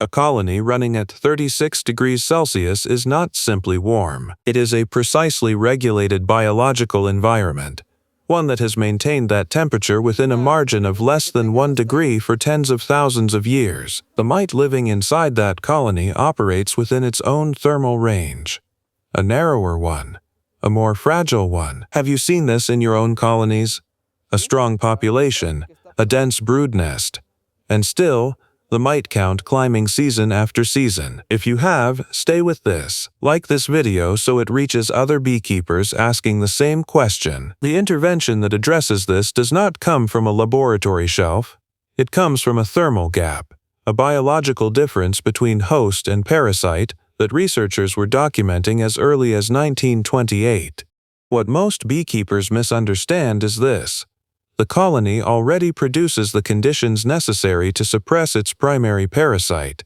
A colony running at 36 degrees Celsius is not simply warm. It is a precisely regulated biological environment, one that has maintained that temperature within a margin of less than 1 degree for tens of thousands of years. The mite living inside that colony operates within its own thermal range. A narrower one, a more fragile one. Have you seen this in your own colonies? A strong population, a dense brood nest, and still, the mite count climbing season after season. If you have, stay with this. Like this video so it reaches other beekeepers asking the same question. The intervention that addresses this does not come from a laboratory shelf. It comes from a thermal gap, a biological difference between host and parasite that researchers were documenting as early as 1928. What most beekeepers misunderstand is this. The colony already produces the conditions necessary to suppress its primary parasite.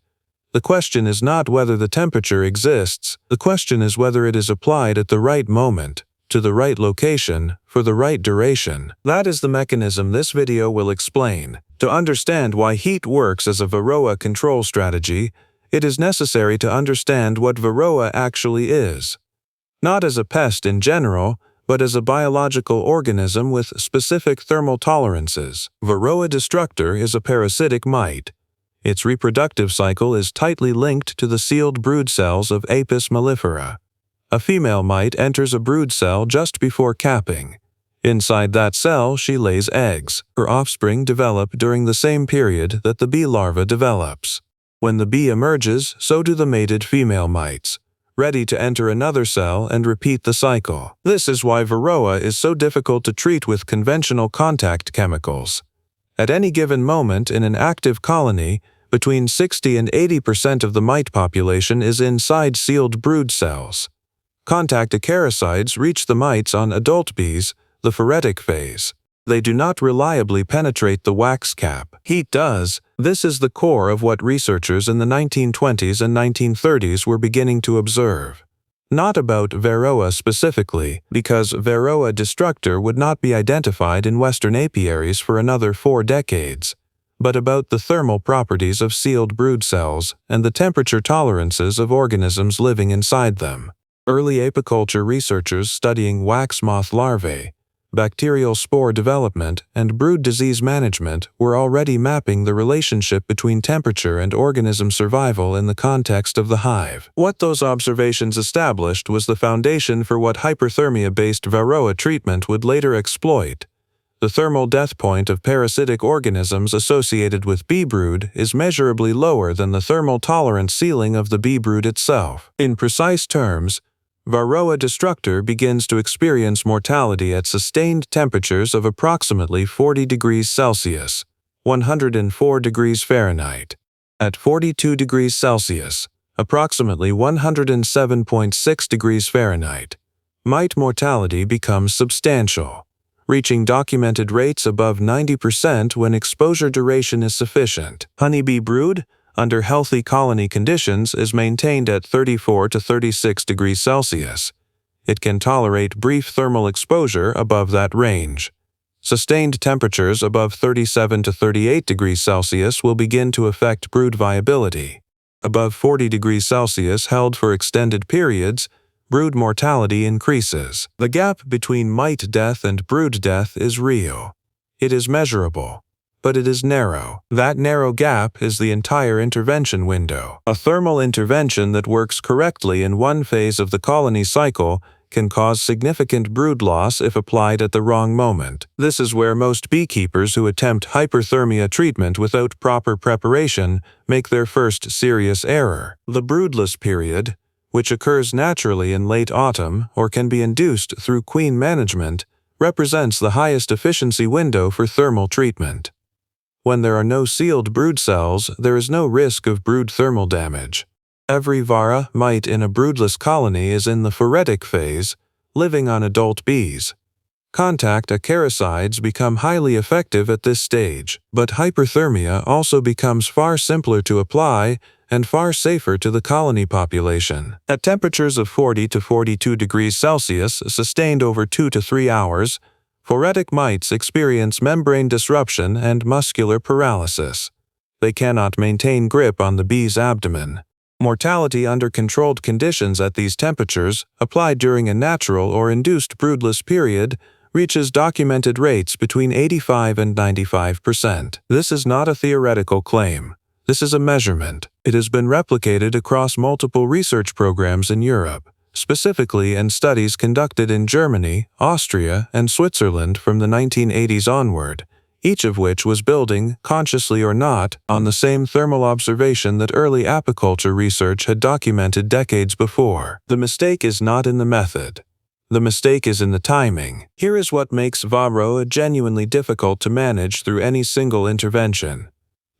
The question is not whether the temperature exists, the question is whether it is applied at the right moment, to the right location, for the right duration. That is the mechanism this video will explain. To understand why heat works as a Varroa control strategy, it is necessary to understand what Varroa actually is. Not as a pest in general, but as a biological organism with specific thermal tolerances. Varroa destructor is a parasitic mite. Its reproductive cycle is tightly linked to the sealed brood cells of Apis mellifera. A female mite enters a brood cell just before capping. Inside that cell, she lays eggs. Her offspring develop during the same period that the bee larva develops. When the bee emerges, so do the mated female mites, ready to enter another cell and repeat the cycle. This is why Varroa is so difficult to treat with conventional contact chemicals. At any given moment in an active colony, between 60 and 80% of the mite population is inside sealed brood cells. Contact acaricides reach the mites on adult bees, the phoretic phase. They do not reliably penetrate the wax cap. Heat does. This is the core of what researchers in the 1920s and 1930s were beginning to observe. Not about Varroa specifically, because Varroa destructor would not be identified in Western apiaries for another 4 decades, but about the thermal properties of sealed brood cells and the temperature tolerances of organisms living inside them. Early apiculture researchers studying wax moth larvae, bacterial spore development, and brood disease management were already mapping the relationship between temperature and organism survival in the context of the hive. What those observations established was the foundation for what hyperthermia-based Varroa treatment would later exploit. The thermal death point of parasitic organisms associated with bee brood is measurably lower than the thermal tolerance ceiling of the bee brood itself. In precise terms, Varroa destructor begins to experience mortality at sustained temperatures of approximately 40 degrees Celsius, 104 degrees Fahrenheit. At 42 degrees Celsius, approximately 107.6 degrees Fahrenheit, mite mortality becomes substantial, reaching documented rates above 90% when exposure duration is sufficient. Honeybee brood, under healthy colony conditions, is maintained at 34 to 36 degrees Celsius. It can tolerate brief thermal exposure above that range. Sustained temperatures above 37 to 38 degrees Celsius will begin to affect brood viability. Above 40 degrees Celsius held for extended periods, brood mortality increases. The gap between mite death and brood death is real. It is measurable. But it is narrow. That narrow gap is the entire intervention window. A thermal intervention that works correctly in one phase of the colony cycle can cause significant brood loss if applied at the wrong moment. This is where most beekeepers who attempt hyperthermia treatment without proper preparation make their first serious error. The broodless period, which occurs naturally in late autumn or can be induced through queen management, represents the highest efficiency window for thermal treatment. When there are no sealed brood cells, there is no risk of brood thermal damage. Every Varroa mite in a broodless colony is in the phoretic phase, living on adult bees. Contact acaricides become highly effective at this stage, but hyperthermia also becomes far simpler to apply and far safer to the colony population. At temperatures of 40 to 42 degrees Celsius sustained over 2 to 3 hours, phoretic mites experience membrane disruption and muscular paralysis. They cannot maintain grip on the bee's abdomen. Mortality under controlled conditions at these temperatures, applied during a natural or induced broodless period, reaches documented rates between 85 and 95%. This is not a theoretical claim. This is a measurement. It has been replicated across multiple research programs in Europe, specifically in studies conducted in Germany, Austria, and Switzerland from the 1980s onward, each of which was building, consciously or not, on the same thermal observation that early apiculture research had documented decades before. The mistake is not in the method. The mistake is in the timing. Here is what makes Varroa genuinely difficult to manage through any single intervention.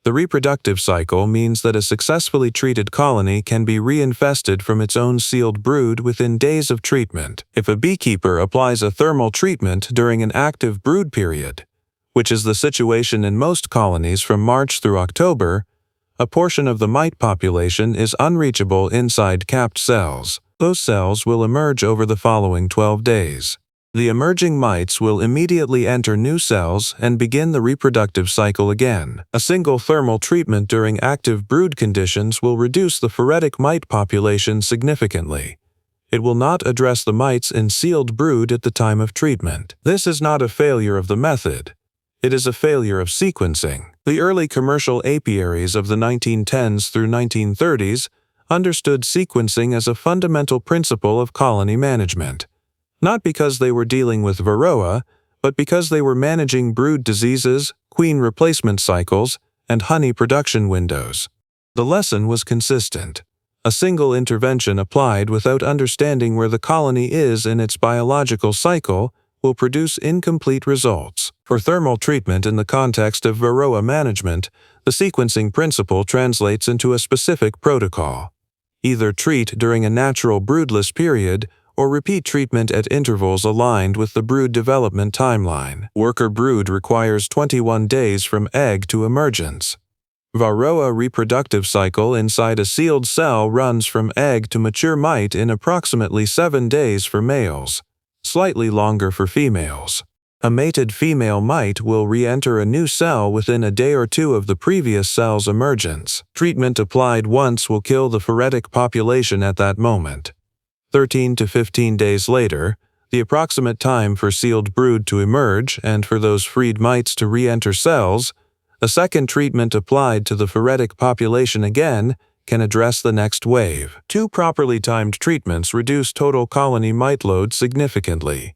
The reproductive cycle means that a successfully treated colony can be reinfested from its own sealed brood within days of treatment. If a beekeeper applies a thermal treatment during an active brood period, which is the situation in most colonies from March through October, a portion of the mite population is unreachable inside capped cells. Those cells will emerge over the following 12 days. The emerging mites will immediately enter new cells and begin the reproductive cycle again. A single thermal treatment during active brood conditions will reduce the phoretic mite population significantly. It will not address the mites in sealed brood at the time of treatment. This is not a failure of the method. It is a failure of sequencing. The early commercial apiaries of the 1910s through 1930s understood sequencing as a fundamental principle of colony management, not because they were dealing with Varroa, but because they were managing brood diseases, queen replacement cycles, and honey production windows. The lesson was consistent. A single intervention applied without understanding where the colony is in its biological cycle will produce incomplete results. For thermal treatment in the context of Varroa management, the sequencing principle translates into a specific protocol. Either treat during a natural broodless period or repeat treatment at intervals aligned with the brood development timeline. Worker brood requires 21 days from egg to emergence. Varroa reproductive cycle inside a sealed cell runs from egg to mature mite in approximately 7 days for males, slightly longer for females. A mated female mite will re-enter a new cell within a day or two of the previous cell's emergence. Treatment applied once will kill the phoretic population at that moment. 13 to 15 days later, the approximate time for sealed brood to emerge and for those freed mites to re-enter cells, a second treatment applied to the phoretic population again can address the next wave. 2 properly timed treatments reduce total colony mite load significantly.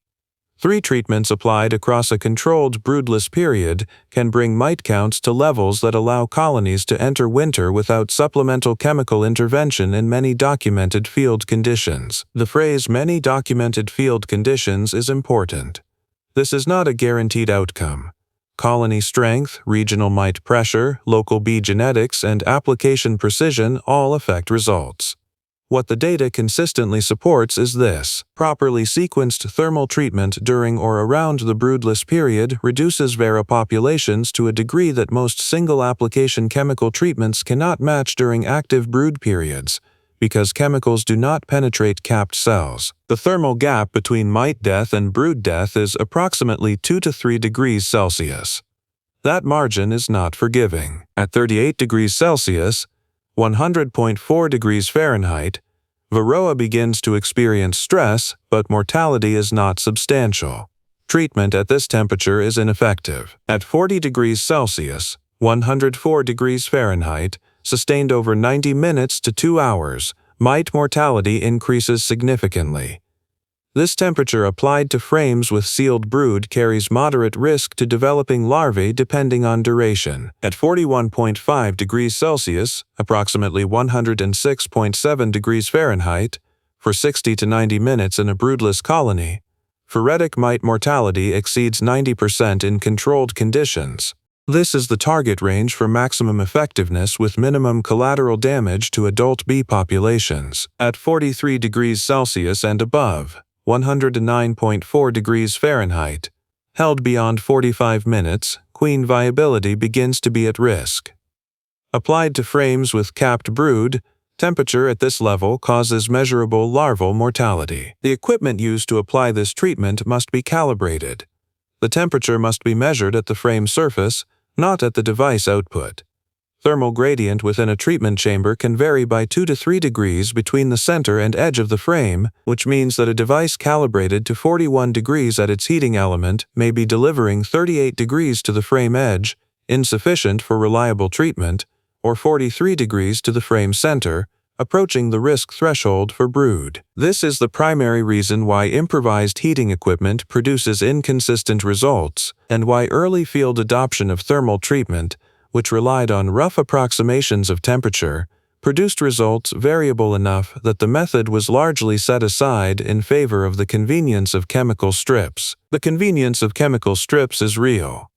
3 treatments applied across a controlled broodless period can bring mite counts to levels that allow colonies to enter winter without supplemental chemical intervention in many documented field conditions. The phrase "many documented field conditions" is important. This is not a guaranteed outcome. Colony strength, regional mite pressure, local bee genetics, and application precision all affect results. What the data consistently supports is this: properly sequenced thermal treatment during or around the broodless period reduces Varroa populations to a degree that most single-application chemical treatments cannot match during active brood periods, because chemicals do not penetrate capped cells. The thermal gap between mite death and brood death is approximately 2 to 3 degrees Celsius. That margin is not forgiving. At 38 degrees Celsius, 100.4 degrees Fahrenheit, Varroa begins to experience stress, but mortality is not substantial. Treatment at this temperature is ineffective. At 40 degrees Celsius, 104 degrees Fahrenheit, sustained over 90 minutes to 2 hours, mite mortality increases significantly. This temperature applied to frames with sealed brood carries moderate risk to developing larvae depending on duration. At 41.5 degrees Celsius, approximately 106.7 degrees Fahrenheit, for 60 to 90 minutes in a broodless colony, phoretic mite mortality exceeds 90% in controlled conditions. This is the target range for maximum effectiveness with minimum collateral damage to adult bee populations. At 43 degrees Celsius and above, 109.4 degrees Fahrenheit, held beyond 45 minutes, queen viability begins to be at risk. Applied to frames with capped brood, temperature at this level causes measurable larval mortality. The equipment used to apply this treatment must be calibrated. The temperature must be measured at the frame surface, not at the device output. Thermal gradient within a treatment chamber can vary by 2 to 3 degrees between the center and edge of the frame, which means that a device calibrated to 41 degrees at its heating element may be delivering 38 degrees to the frame edge, insufficient for reliable treatment, or 43 degrees to the frame center, approaching the risk threshold for brood. This is the primary reason why improvised heating equipment produces inconsistent results, and why early field adoption of thermal treatment, which relied on rough approximations of temperature, produced results variable enough that the method was largely set aside in favor of the convenience of chemical strips. The convenience of chemical strips is real,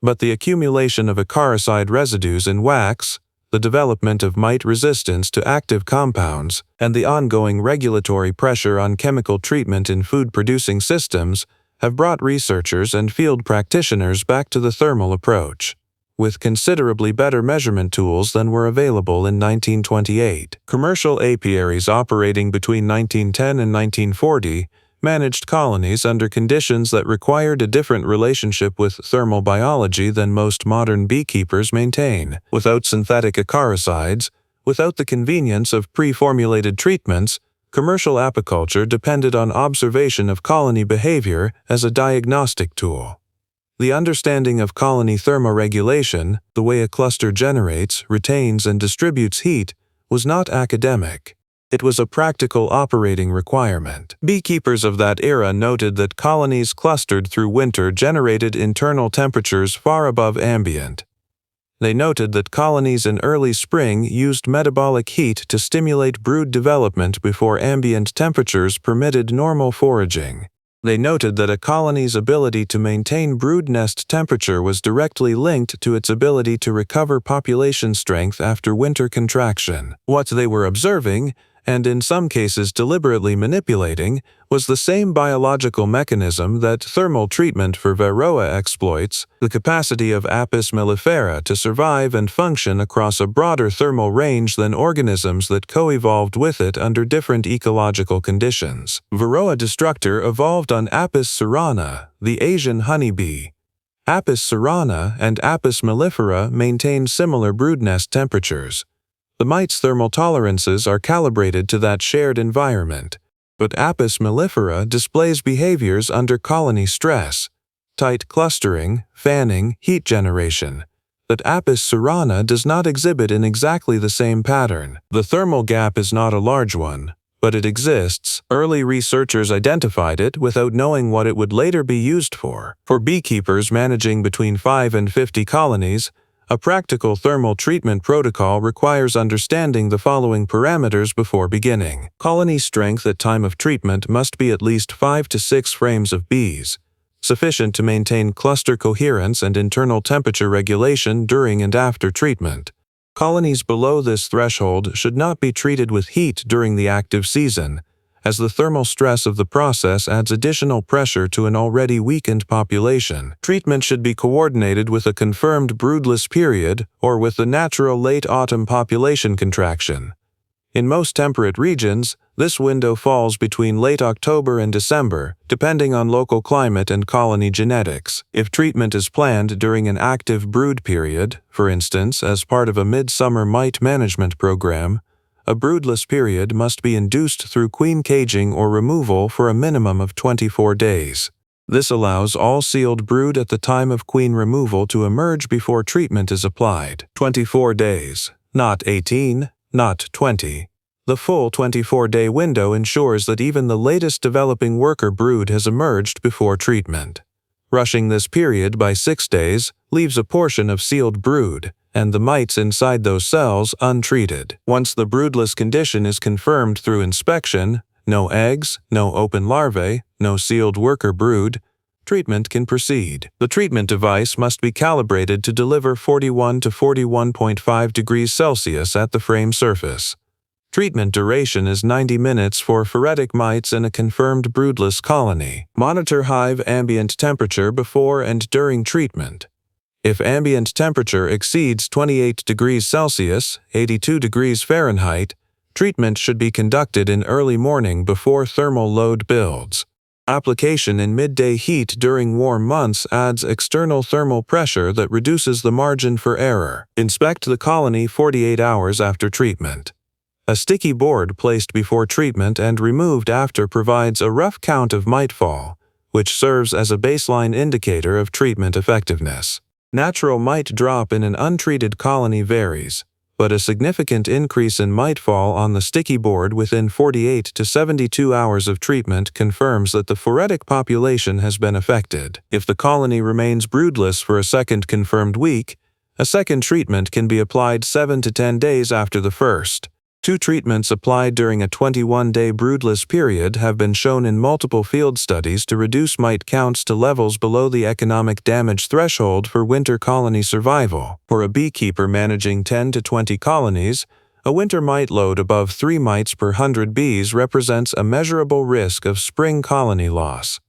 but the accumulation of acaricide residues in wax, the development of mite resistance to active compounds, and the ongoing regulatory pressure on chemical treatment in food-producing systems have brought researchers and field practitioners back to the thermal approach, with considerably better measurement tools than were available in 1928. Commercial apiaries operating between 1910 and 1940 managed colonies under conditions that required a different relationship with thermal biology than most modern beekeepers maintain. Without synthetic acaricides, without the convenience of pre-formulated treatments, commercial apiculture depended on observation of colony behavior as a diagnostic tool. The understanding of colony thermoregulation, the way a cluster generates, retains, and distributes heat, was not academic. It was a practical operating requirement. Beekeepers of that era noted that colonies clustered through winter generated internal temperatures far above ambient. They noted that colonies in early spring used metabolic heat to stimulate brood development before ambient temperatures permitted normal foraging. They noted that a colony's ability to maintain brood nest temperature was directly linked to its ability to recover population strength after winter contraction. What they were observing, and in some cases deliberately manipulating, was the same biological mechanism that thermal treatment for Varroa exploits: the capacity of Apis mellifera to survive and function across a broader thermal range than organisms that co-evolved with it under different ecological conditions. Varroa destructor evolved on Apis cerana, the Asian honeybee. Apis cerana and Apis mellifera maintain similar brood nest temperatures. The mite's thermal tolerances are calibrated to that shared environment, but Apis mellifera displays behaviors under colony stress, tight clustering, fanning, heat generation, that Apis cerana does not exhibit in exactly the same pattern. The thermal gap is not a large one, but it exists. Early researchers identified it without knowing what it would later be used for. For beekeepers managing between 5 and 50 colonies, a practical thermal treatment protocol requires understanding the following parameters before beginning. Colony strength at time of treatment must be at least 5 to 6 frames of bees, sufficient to maintain cluster coherence and internal temperature regulation during and after treatment. Colonies below this threshold should not be treated with heat during the active season, as the thermal stress of the process adds additional pressure to an already weakened population. Treatment should be coordinated with a confirmed broodless period or with the natural late autumn population contraction. In most temperate regions, this window falls between late October and December, depending on local climate and colony genetics. If treatment is planned during an active brood period, for instance as part of a midsummer mite management program, a broodless period must be induced through queen caging or removal for a minimum of 24 days. This allows all sealed brood at the time of queen removal to emerge before treatment is applied. 24 days, not 18, not 20. The full 24-day window ensures that even the latest developing worker brood has emerged before treatment. Rushing this period by 6 days leaves a portion of sealed brood and the mites inside those cells untreated. Once the broodless condition is confirmed through inspection, no eggs, no open larvae, no sealed worker brood, treatment can proceed. The treatment device must be calibrated to deliver 41 to 41.5 degrees Celsius at the frame surface. Treatment duration is 90 minutes for phoretic mites in a confirmed broodless colony. Monitor hive ambient temperature before and during treatment. If ambient temperature exceeds 28 degrees Celsius, 82 degrees Fahrenheit, treatment should be conducted in early morning before thermal load builds. Application in midday heat during warm months adds external thermal pressure that reduces the margin for error. Inspect the colony 48 hours after treatment. A sticky board placed before treatment and removed after provides a rough count of mite fall, which serves as a baseline indicator of treatment effectiveness. Natural mite drop in an untreated colony varies, but a significant increase in mite fall on the sticky board within 48 to 72 hours of treatment confirms that the phoretic population has been affected. If the colony remains broodless for a second confirmed week, a second treatment can be applied 7 to 10 days after the first. 2 treatments applied during a 21-day broodless period have been shown in multiple field studies to reduce mite counts to levels below the economic damage threshold for winter colony survival. For a beekeeper managing 10 to 20 colonies, a winter mite load above 3 mites per 100 bees represents a measurable risk of spring colony loss.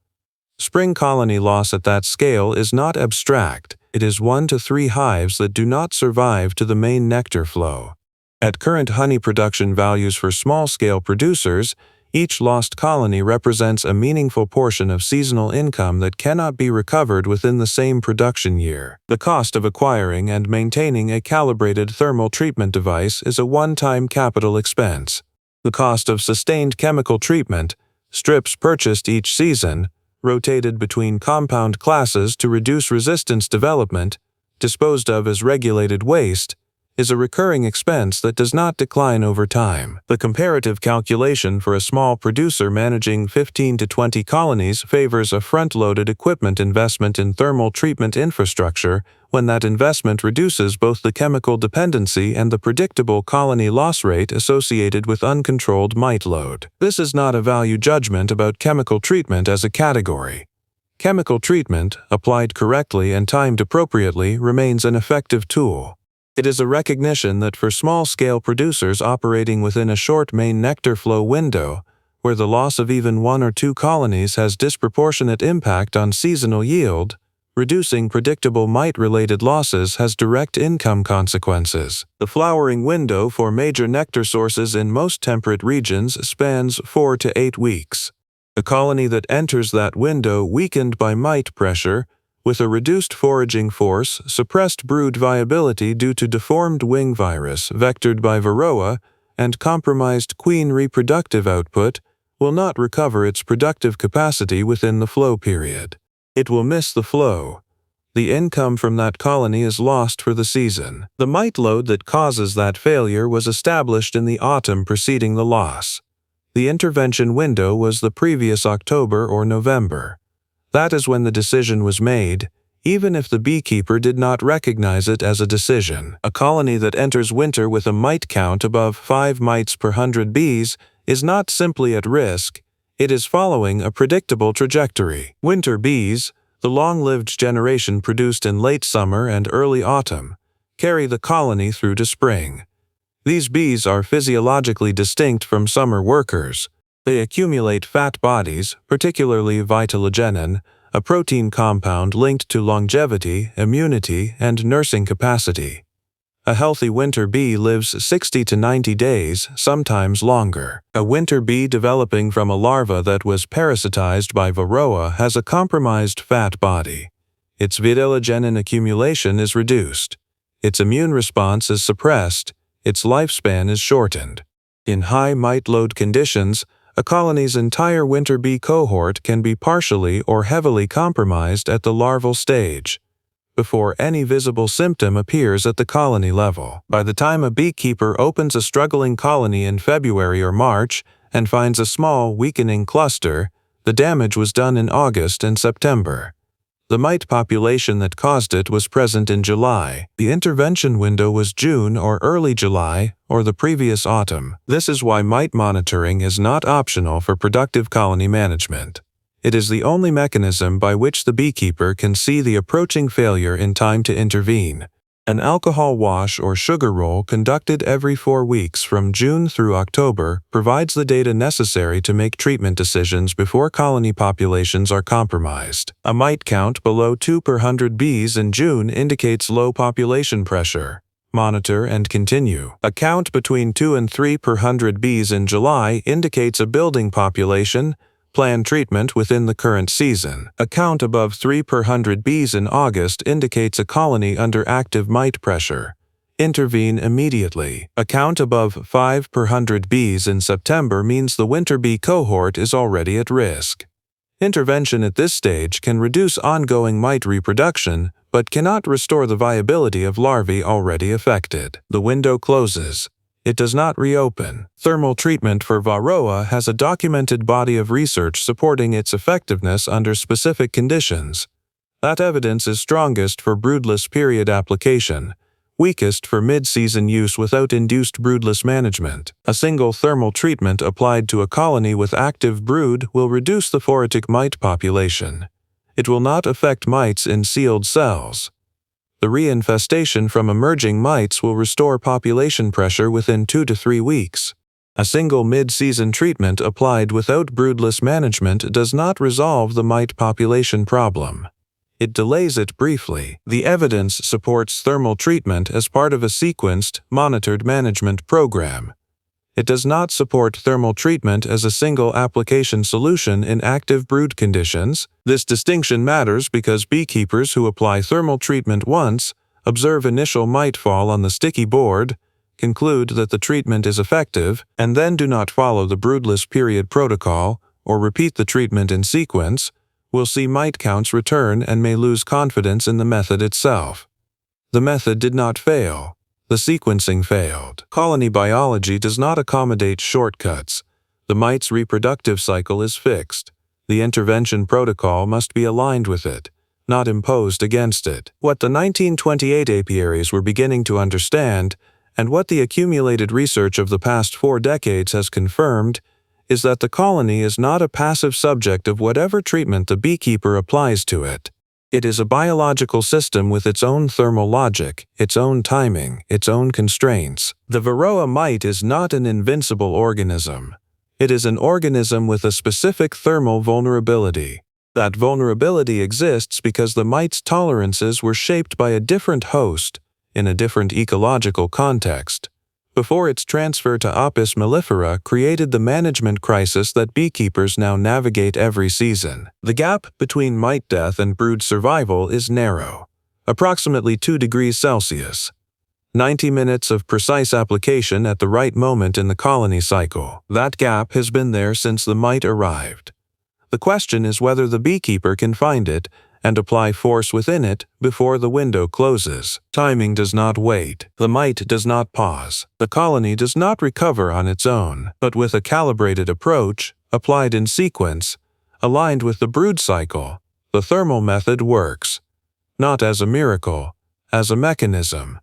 Spring colony loss at that scale is not abstract. It is 1 to 3 hives that do not survive to the main nectar flow. At current honey production values for small-scale producers, each lost colony represents a meaningful portion of seasonal income that cannot be recovered within the same production year. The cost of acquiring and maintaining a calibrated thermal treatment device is a one-time capital expense. The cost of sustained chemical treatment, strips purchased each season, rotated between compound classes to reduce resistance development, disposed of as regulated waste, is a recurring expense that does not decline over time. The comparative calculation for a small producer managing 15 to 20 colonies favors a front-loaded equipment investment in thermal treatment infrastructure when that investment reduces both the chemical dependency and the predictable colony loss rate associated with uncontrolled mite load. This is not a value judgment about chemical treatment as a category. Chemical treatment, applied correctly and timed appropriately, remains an effective tool. It is a recognition that for small-scale producers operating within a short main nectar flow window, where the loss of even 1 or 2 colonies has disproportionate impact on seasonal yield, reducing predictable mite-related losses has direct income consequences. The flowering window for major nectar sources in most temperate regions spans 4 to 8 weeks. A colony that enters that window weakened by mite pressure, with a reduced foraging force, suppressed brood viability due to deformed wing virus vectored by Varroa, and compromised queen reproductive output, will not recover its productive capacity within the flow period. It will miss the flow. The income from that colony is lost for the season. The mite load that causes that failure was established in the autumn preceding the loss. The intervention window was the previous October or November. That is when the decision was made, even if the beekeeper did not recognize it as a decision. A colony that enters winter with a mite count above 5 mites per 100 bees is not simply at risk, it is following a predictable trajectory. Winter bees, the long-lived generation produced in late summer and early autumn, carry the colony through to spring. These bees are physiologically distinct from summer workers. They accumulate fat bodies, particularly vitellogenin, a protein compound linked to longevity, immunity, and nursing capacity. A healthy winter bee lives 60 to 90 days, sometimes longer. A winter bee developing from a larva that was parasitized by Varroa has a compromised fat body. Its vitellogenin accumulation is reduced. Its immune response is suppressed. Its lifespan is shortened. In high mite load conditions, a colony's entire winter bee cohort can be partially or heavily compromised at the larval stage, before any visible symptom appears at the colony level. By the time a beekeeper opens a struggling colony in February or March and finds a small, weakening cluster, the damage was done in August and September. The mite population that caused it was present in July. The intervention window was June or early July or the previous autumn. This is why mite monitoring is not optional for productive colony management. It is the only mechanism by which the beekeeper can see the approaching failure in time to intervene. An alcohol wash or sugar roll conducted every 4 weeks from June through October provides the data necessary to make treatment decisions before colony populations are compromised. A mite count below 2 per 100 bees in June indicates low population pressure. Monitor and continue. A count between 2 and 3 per 100 bees in July indicates a building population, Plan treatment within the current season. A count above 3 per 100 bees in August indicates a colony under active mite pressure. Intervene immediately. A count above 5 per 100 bees in September means the winter bee cohort is already at risk. Intervention at this stage can reduce ongoing mite reproduction, but cannot restore the viability of larvae already affected. The window closes. It does not reopen. Thermal treatment for Varroa has a documented body of research supporting its effectiveness under specific conditions. That evidence is strongest for broodless period application, weakest for mid-season use without induced broodless management. A single thermal treatment applied to a colony with active brood will reduce the phoretic mite population. It will not affect mites in sealed cells. The reinfestation from emerging mites will restore population pressure within 2 to 3 weeks. A single mid-season treatment applied without broodless management does not resolve the mite population problem. It delays it briefly. The evidence supports thermal treatment as part of a sequenced, monitored management program. It does not support thermal treatment as a single application solution in active brood conditions. This distinction matters because beekeepers who apply thermal treatment once, observe initial mite fall on the sticky board, conclude that the treatment is effective, and then do not follow the broodless period protocol or repeat the treatment in sequence, will see mite counts return and may lose confidence in the method itself. The method did not fail. The sequencing failed. Colony biology does not accommodate shortcuts. The mite's reproductive cycle is fixed. The intervention protocol must be aligned with it, not imposed against it. What the 1928 apiaries were beginning to understand, and what the accumulated research of the past 4 decades has confirmed, is that the colony is not a passive subject of whatever treatment the beekeeper applies to it. It is a biological system with its own thermal logic, its own timing, its own constraints. The Varroa mite is not an invincible organism. It is an organism with a specific thermal vulnerability. That vulnerability exists because the mite's tolerances were shaped by a different host, in a different ecological context, before its transfer to Apis mellifera created the management crisis that beekeepers now navigate every season. The gap between mite death and brood survival is narrow, approximately 2 degrees Celsius. 90 minutes of precise application at the right moment in the colony cycle. That gap has been there since the mite arrived. The question is whether the beekeeper can find it and apply force within it before the window closes. Timing does not wait. The mite does not pause. The colony does not recover on its own, but with a calibrated approach, applied in sequence, aligned with the brood cycle, the thermal method works. Not as a miracle, as a mechanism.